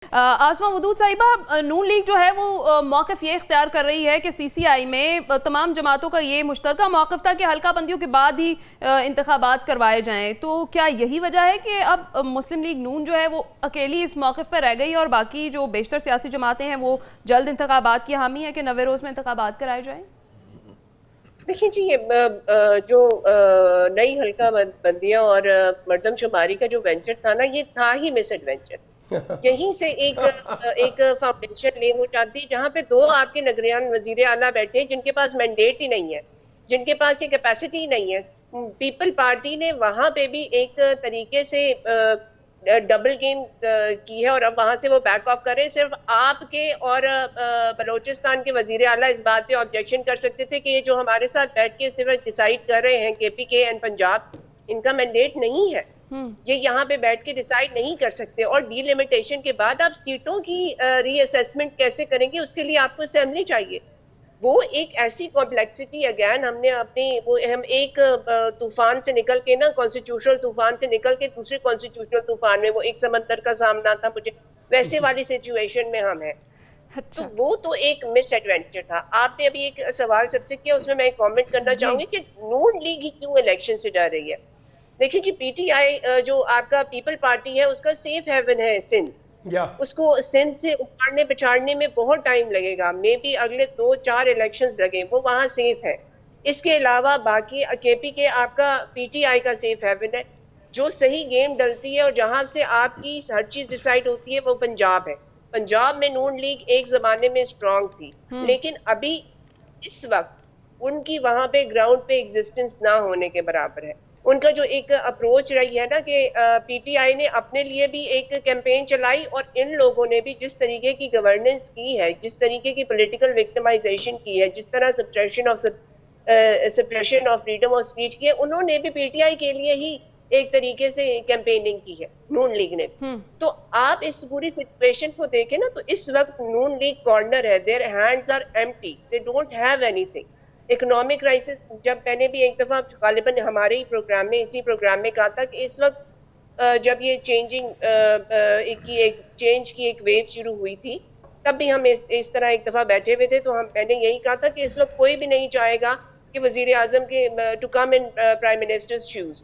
आसमा वदूद साहिबा, नून लीग जो है वो मौक़िफ़ ये इख्तियार कर रही है कि CCI में तमाम जमातों का ये मुश्तरका मौक़िफ़ था कि हल्का बंदियों के बाद ही इंतखाबात करवाए जाएं। तो क्या यही वजह है कि अब मुस्लिम लीग नून जो है वो अकेली इस मौक़िफ़ पर रह गई और बाकी जो बेशतर सियासी जमातें हैं वो जल्द इंतखाबात की हामी है कि नवे रोज़ में इंतखाबात कराए जाएँ? देखिए जी, ये जो नई हल्का बंदियां और मर्दमशुमारी का जो वेंचर था ना, ये था ही मिस एडवेंचर। यहीं से एक फाउंडेशन ले हो जाती जहां पे दो आपके नगरियान वजीर आला बैठे जिनके पास मैंडेट ही नहीं है, जिनके पास ये कैपेसिटी ही नहीं है। पीपल पार्टी ने वहां पे भी एक तरीके से डबल गेम की है और अब वहां से वो बैक ऑफ करे। सिर्फ आपके और बलोचिस्तान के वजीर आला इस बात पे ऑब्जेक्शन कर सकते थे कि ये जो हमारे साथ बैठ के सिर्फ डिसाइड कर रहे हैं KPK एंड पंजाब, इनका मैंडेट नहीं है, ये यहाँ पे बैठ के डिसाइड नहीं कर सकते। और डीलिमिटेशन के बाद आप सीटों की रीअसेसमेंट कैसे करेंगे, उसके लिए आपको असेंबली चाहिए। वो एक ऐसी कॉम्प्लेक्सिटी, अगेन हमने अपनी वो हम एक तूफान से निकल के ना, कॉन्स्टिट्यूशनल तूफान से निकल के दूसरे कॉन्स्टिट्यूशनल तूफान में, वो एक समंदर का सामना था मुझे, वैसे वाली सिचुएशन में हम हैं। तो अच्छा वो तो एक मिस एडवेंचर था। आपने अभी एक सवाल सबसे किया, उसमें मैं कमेंट करना जी। चाहूंगी कि नून लीग ही क्यों इलेक्शन से डर रही है। देखिए जी, PTI जो आपका पीपल पार्टी है, उसका सेफ हेवन है सिंध। या उसको सिंध से उखाड़ने पिछाड़ने में बहुत टाइम लगेगा, मे बी अगले 2-4 इलेक्शंस लगे, वो वहां सेफ है। इसके अलावा बाकी KPK आपका PTI का सेफ हेवन है। जो सही गेम डलती है और जहां से आपकी हर चीज डिसाइड होती है वो पंजाब है। पंजाब में नून लीग एक जमाने में स्ट्रांग थी, लेकिन अभी इस वक्त उनकी वहां पे ग्राउंड पे एग्जिस्टेंस ना होने के बराबर है। उनका जो एक अप्रोच रही है ना कि PTI ने अपने लिए भी एक कैंपेन चलाई और इन लोगों ने भी जिस तरीके की गवर्नेंस की है, जिस तरीके की पॉलिटिकल विक्टिमाइजेशन की है, जिस तरह suppression of freedom of speech की है, उन्होंने भी PTI के लिए ही एक तरीके से कैंपेनिंग की है, नून लीग ने। तो आप इस पूरी सिचुएशन को देखें ना, तो इस वक्त नून लीग कॉर्नर है, their hands are empty, they don't have anything. Economic crisis, जब मैंने भी एक दफा गालिबन हमारे ही प्रोग्राम में, इसी प्रोग्राम में कहा था कि इस वक्त जब ये चेंज की एक वेव शुरू हुई थी, तब भी हम इस तरह एक दफा बैठे हुए थे, तो मैंने यही कहा था कि इस वक्त कोई भी नहीं चाहेगा कि वजीर आजम के to come in prime minister's shoes.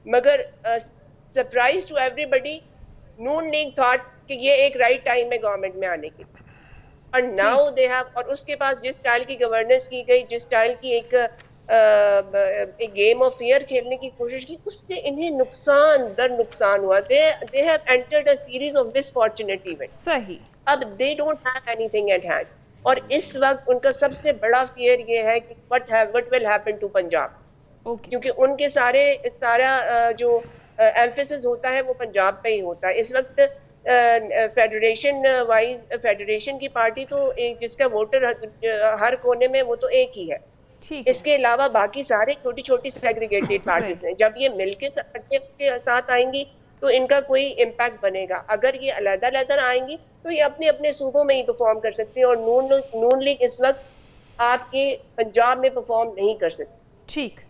मगर surprise to everybody, Noon league thought कि ये एक राइट टाइम है गवर्नमेंट में आने की। और नाउ दे हैव, और उसके पास जिस स्टाइल की गवर्नेंस की गई, जिस स्टाइल की एक गेम ऑफ फियर खेलने की कोशिश की, उससे इन्हें नुकसान दर नुकसान हुआ। They have entered a series of misfortunate event. सही। अब दे don't have anything at hand, और इस वक्त उनका सबसे बड़ा फियर ये है कि what will happen to Punjab, okay. क्योंकि उनके सारा जो एम्फेसिस होता है वो पंजाब पे ही होता है इस वक्त। फेडरेशन की पार्टी तो एक, जिसका वोटर हर कोने में, वो तो एक ही है। ठीक है। इसके अलावा बाकी सारे छोटी छोटी सेग्रीगेटेड पार्टीज हैं। जब ये मिलके के साथ आएंगी तो इनका कोई इम्पैक्ट बनेगा। अगर ये अलग अलग आएंगी तो ये अपने अपने सूबों में ही परफॉर्म कर सकती है, और नून लीग इस वक्त आपके पंजाब में परफॉर्म नहीं कर सकती। ठीक।